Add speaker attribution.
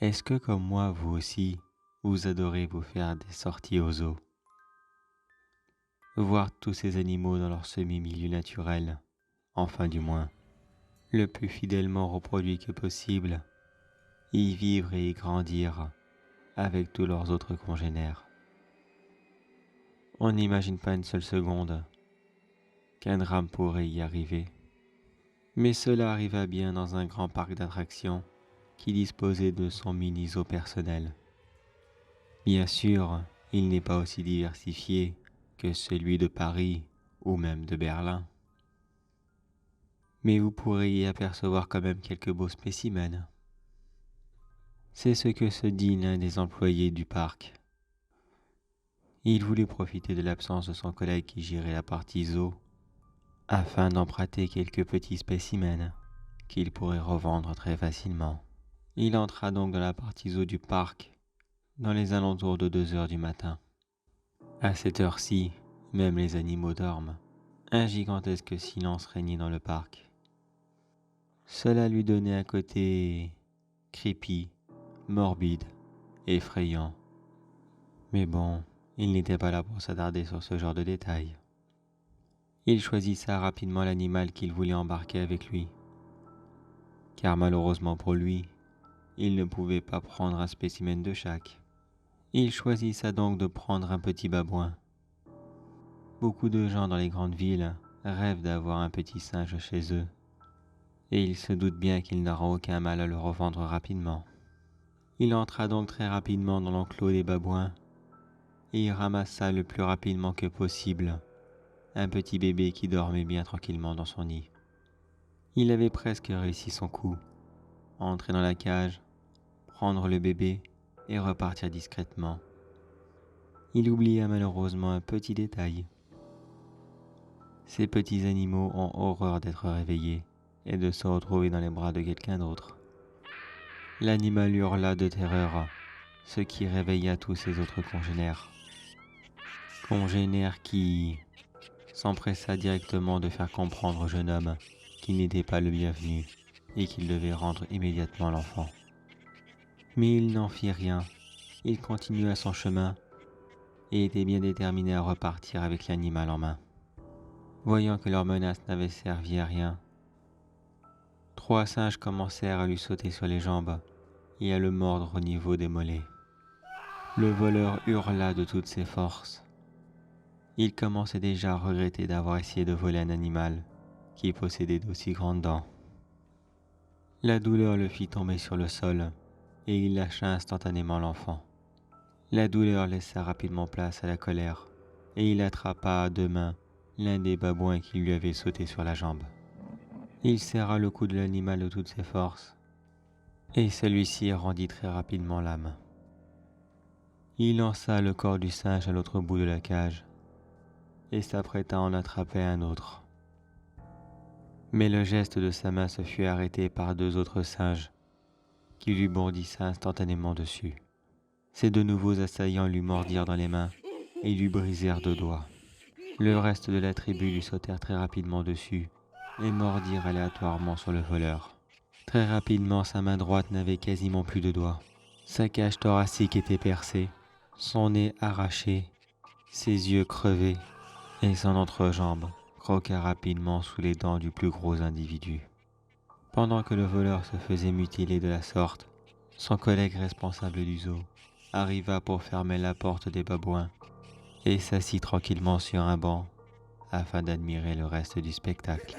Speaker 1: Est-ce que comme moi, vous aussi, vous adorez vous faire des sorties aux zoo? Voir tous ces animaux dans leur semi-milieu naturel, enfin du moins, le plus fidèlement reproduit que possible, y vivre et y grandir avec tous leurs autres congénères. On n'imagine pas une seule seconde qu'un drame pourrait y arriver. Mais cela arriva bien dans un grand parc d'attractions qui disposait de son mini-zoo personnel. Bien sûr, il n'est pas aussi diversifié que celui de Paris ou même de Berlin. Mais vous pourrez y apercevoir quand même quelques beaux spécimens. C'est ce que se dit l'un des employés du parc. Il voulut profiter de l'absence de son collègue qui gérait la partie zoo afin d'emprunter quelques petits spécimens qu'il pourrait revendre très facilement. Il entra donc dans la partie zoo du parc dans les alentours de 2 heures du matin. À cette heure-ci, même les animaux dorment. Un gigantesque silence régnait dans le parc. Cela lui donnait un côté creepy, morbide, effrayant. Mais bon, il n'était pas là pour s'attarder sur ce genre de détails. Il choisissa rapidement l'animal qu'il voulait embarquer avec lui. Car malheureusement pour lui, il ne pouvait pas prendre un spécimen de chaque. Il choisissa donc de prendre un petit babouin. Beaucoup de gens dans les grandes villes rêvent d'avoir un petit singe chez eux. Et il se doute bien qu'il n'aura aucun mal à le revendre rapidement. Il entra donc très rapidement dans l'enclos des babouins et y ramassa le plus rapidement que possible un petit bébé qui dormait bien tranquillement dans son nid. Il avait presque réussi son coup, entrer dans la cage, prendre le bébé et repartir discrètement. Il oublia malheureusement un petit détail. Ces petits animaux ont horreur d'être réveillés et de se retrouver dans les bras de quelqu'un d'autre. L'animal hurla de terreur, ce qui réveilla tous ses autres congénères. Congénères qui s'empressa directement de faire comprendre au jeune homme qu'il n'était pas le bienvenu et qu'il devait rendre immédiatement l'enfant. Mais il n'en fit rien, il continua son chemin et était bien déterminé à repartir avec l'animal en main. Voyant que leur menace n'avait servi à rien, 3 singes commencèrent à lui sauter sur les jambes et à le mordre au niveau des mollets. Le voleur hurla de toutes ses forces. Il commençait déjà à regretter d'avoir essayé de voler un animal qui possédait d'aussi grandes dents. La douleur le fit tomber sur le sol et il lâcha instantanément l'enfant. La douleur laissa rapidement place à la colère et il attrapa à 2 mains l'un des babouins qui lui avait sauté sur la jambe. Il serra le cou de l'animal de toutes ses forces et celui-ci rendit très rapidement l'âme. Il lança le corps du singe à l'autre bout de la cage et s'apprêta à en attraper un autre. Mais le geste de sa main se fut arrêté par 2 autres singes qui lui bondissaient instantanément dessus. Ces 2 nouveaux assaillants lui mordirent dans les mains et lui brisèrent 2 doigts. Le reste de la tribu lui sautèrent très rapidement dessus et mordirent aléatoirement sur le voleur. Très rapidement, sa main droite n'avait quasiment plus de doigts. Sa cage thoracique était percée, son nez arraché, ses yeux crevés et son entrejambe croqua rapidement sous les dents du plus gros individu. Pendant que le voleur se faisait mutiler de la sorte, son collègue responsable du zoo arriva pour fermer la porte des babouins et s'assit tranquillement sur un banc afin d'admirer le reste du spectacle.